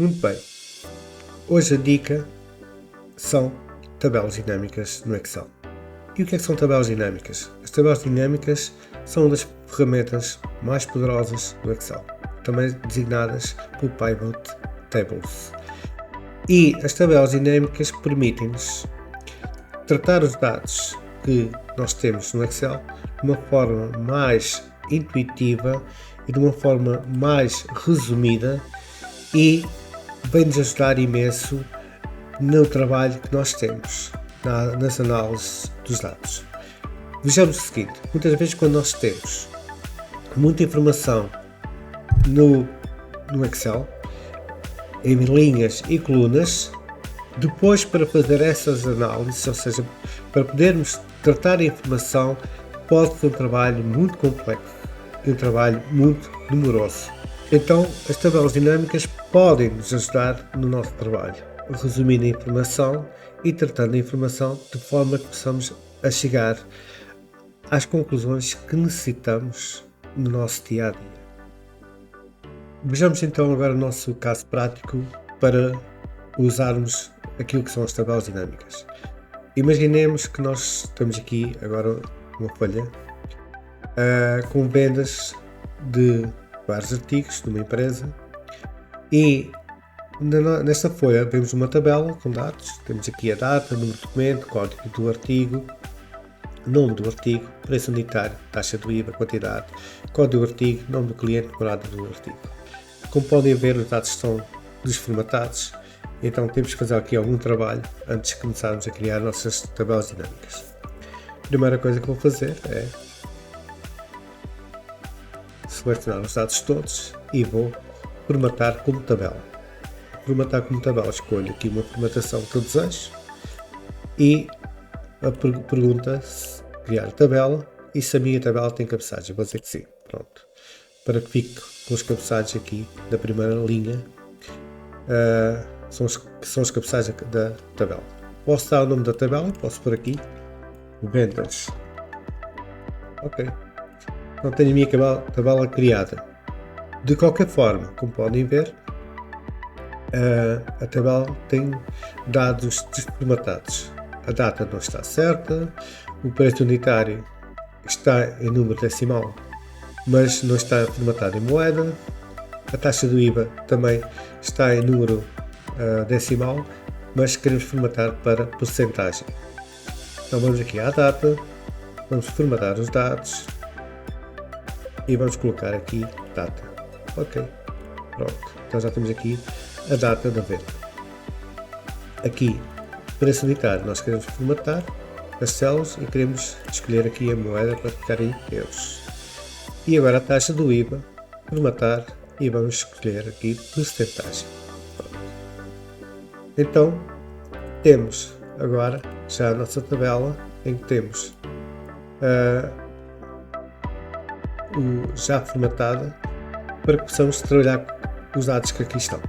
Muito bem, hoje a dica são tabelas dinâmicas no Excel. E o que é que são tabelas dinâmicas? As tabelas dinâmicas são uma das ferramentas mais poderosas do Excel, também designadas por Pivot Tables. E as tabelas dinâmicas permitem-nos tratar os dados que nós temos no Excel de uma forma mais intuitiva e de uma forma mais resumida, e vem-nos ajudar imenso no trabalho que nós temos nas análises dos dados. Vejamos o seguinte: muitas vezes quando nós temos muita informação no Excel, em linhas e colunas, depois para fazer essas análises, ou seja, para podermos tratar a informação, pode ser um trabalho muito complexo e um trabalho muito demoroso. Então, as tabelas dinâmicas podem nos ajudar no nosso trabalho, resumindo a informação e tratando a informação de forma que possamos chegar às conclusões que necessitamos no nosso dia-a-dia. Vejamos então agora o nosso caso prático para usarmos aquilo que são as tabelas dinâmicas. Imaginemos que nós temos aqui agora uma folha com vendas de vários artigos de uma empresa, e nesta folha vemos uma tabela com dados. Temos aqui a data, número de documento, código do artigo, nome do artigo, preço unitário, taxa do IVA, quantidade, código do artigo, nome do cliente, morada do artigo. Como podem ver, os dados estão desformatados, então temos que fazer aqui algum trabalho antes de começarmos a criar nossas tabelas dinâmicas. A primeira coisa que vou fazer é selecionar os dados todos e vou formatar como tabela. Formatar como tabela, escolho aqui uma formatação que eu desejo e a pergunta se criar tabela e se a minha tabela tem cabeçalhos. Vou dizer que sim. Pronto. Para que fique com os cabeçalhos aqui da primeira linha, são os cabeçalhos da tabela. Posso dar o nome da tabela, posso pôr aqui vendas. Ok. Então tenho a minha tabela criada. De qualquer forma, como podem ver, a tabela tem dados desformatados. A data não está certa, o preço unitário está em número decimal, mas não está formatado em moeda, a taxa do IVA também está em número decimal, mas queremos formatar para porcentagem. Então vamos aqui à data, vamos formatar os dados e vamos colocar aqui data. Ok, pronto, então já temos aqui a data da venda. Aqui, preço unitário, nós queremos formatar as células e queremos escolher aqui a moeda para ficar em euros. E agora a taxa do IVA, formatar, e vamos escolher aqui porcentagem. Então, temos agora já a nossa tabela em que temos já formatada para que possamos trabalhar com os dados que aqui estão.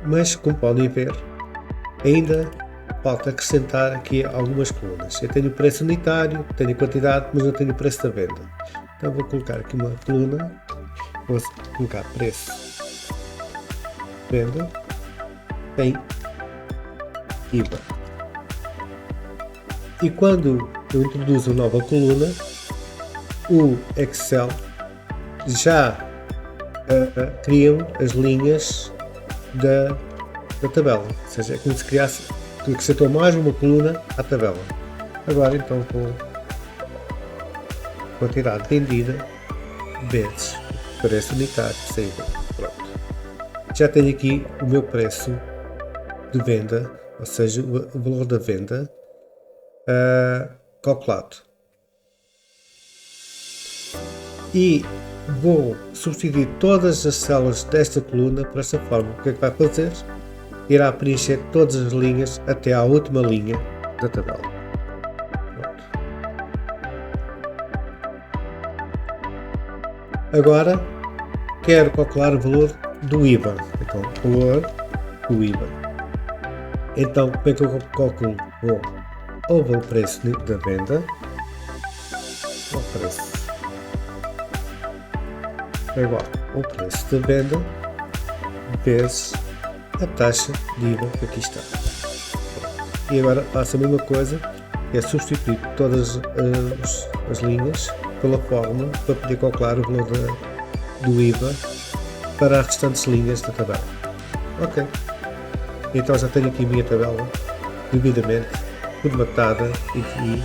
Mas, como podem ver, ainda falta acrescentar aqui algumas colunas. Eu tenho o preço unitário, tenho a quantidade, mas não tenho o preço da venda. Então vou colocar aqui uma coluna, vou colocar preço venda em IVA. E quando eu introduzo uma nova coluna, o Excel já criam as linhas da tabela, ou seja, é como se criasse, acrescentou mais uma coluna à tabela. Agora então vou quantidade vendida vezes preço unitário sem IVA. Pronto. Já tenho aqui o meu preço de venda, ou seja, o valor da venda calculado. E vou substituir todas as células desta coluna por esta forma. O que é que vai fazer? Irá preencher todas as linhas até à última linha da tabela. Pronto. Agora quero calcular o valor do IVA. Então, valor do IVA. Então, como é que eu calculo? Ou vou o preço da venda, o preço é igual ao preço da venda vezes a taxa de IVA que aqui está. E agora faço a mesma coisa, é substituir todas as linhas pela fórmula para poder calcular o valor do IVA para as restantes linhas da tabela. Ok. Então já tenho aqui a minha tabela devidamente formatada e concluída.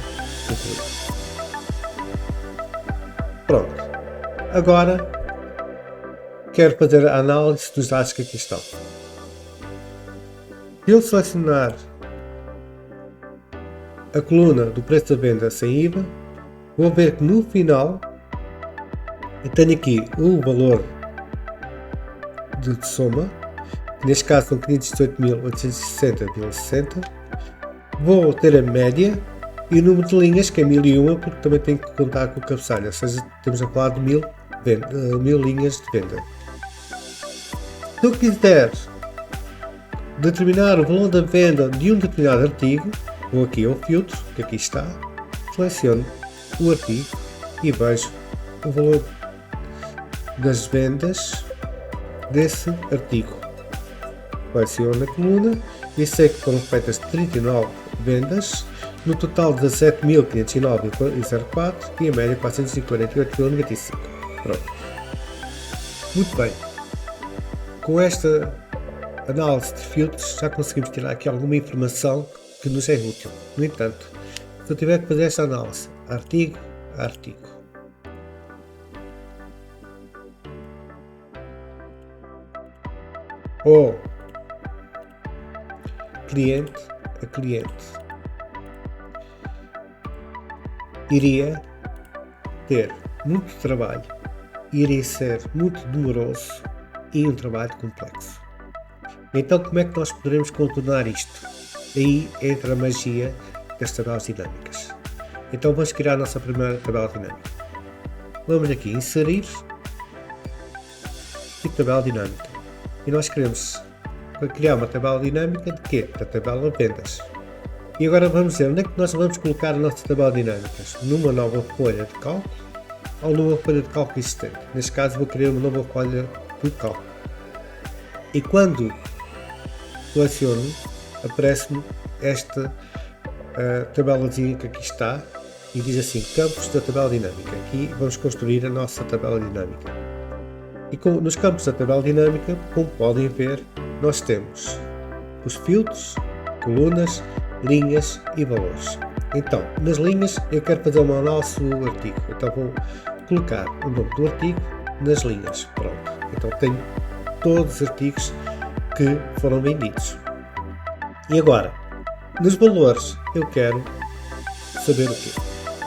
Pronto. Agora quero fazer a análise dos dados que aqui estão. Se eu selecionar a coluna do preço da venda sem IVA, vou ver que no final eu tenho aqui o valor de soma, que neste caso são 518.860,60. Vou ter a média e o número de linhas, que é 1001, porque também tenho que contar com o cabeçalho, ou seja, estamos a falar de 1000 linhas de venda. Se eu quiser determinar o valor da venda de um determinado artigo, vou aqui ao filtro, que aqui está, seleciono o artigo e vejo o valor das vendas desse artigo. Seleciono a coluna e sei que foram feitas 39 vendas, no total 17.509,04 e a média 448,95. Pronto. Muito bem. Com esta análise de filtros já conseguimos tirar aqui alguma informação que nos é útil. No entanto, se eu tiver que fazer esta análise artigo a artigo, ou cliente a cliente, iria ter muito trabalho, iria ser muito demoroso e um trabalho complexo. Então, como é que nós poderemos contornar isto? Aí entra a magia das tabelas dinâmicas. Então vamos criar a nossa primeira tabela dinâmica. Vamos aqui inserir e tabela dinâmica. E nós queremos criar uma tabela dinâmica de quê? Da tabela vendas. E agora vamos ver onde é que nós vamos colocar a nossa tabela dinâmica. Numa nova folha de cálculo ou numa folha de cálculo existente. Neste caso vou criar uma nova folha de cálculo. E quando seleciono, aparece-me esta tabelazinha que aqui está e diz assim, campos da tabela dinâmica. Aqui vamos construir a nossa tabela dinâmica. E nos campos da tabela dinâmica, como podem ver, nós temos os filtros, colunas, linhas e valores. Então, nas linhas eu quero fazer uma análise do artigo. Então vou colocar o nome do artigo nas linhas. Pronto. Então tenho todos os artigos que foram vendidos. E agora, nos valores, eu quero saber o quê?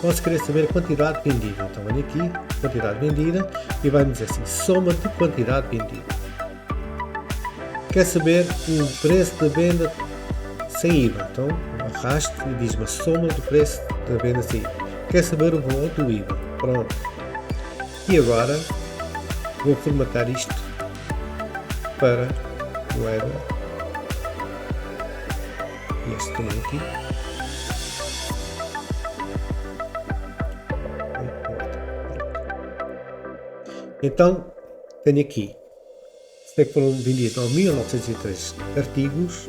Posso querer saber a quantidade vendida. Então, olha aqui, quantidade vendida, e vai-me dizer assim, soma de quantidade vendida. Quer saber o preço da venda sem IVA. Então, arrasto e diz-me a soma do preço da venda sem IVA. Quer saber o valor do IVA. Pronto. E agora, vou formatar isto para moeda. Este também aqui. Então, tenho aqui, sei que foram vendidos 9.903 artigos.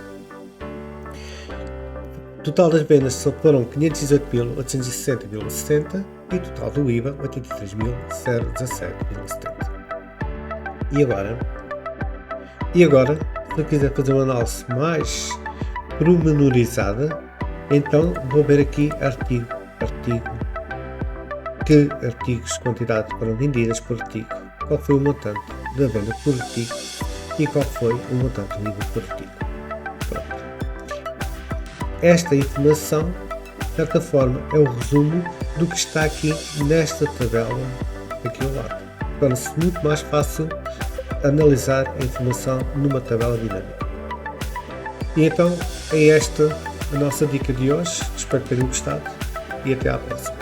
O total das vendas foram 518.860,60 e o total do IVA 83.017,70. E agora, se eu quiser fazer uma análise mais pormenorizada, então vou ver aqui artigo, que artigos, quantidade foram vendidas por artigo, qual foi o montante da venda por artigo e qual foi o montante do IVA por artigo. Pronto. Esta informação, de certa forma, é o resumo do que está aqui nesta tabela aqui ao lado. Torna-se muito mais fácil analisar a informação numa tabela dinâmica. E então é esta a nossa dica de hoje. Espero que tenham gostado e até à próxima.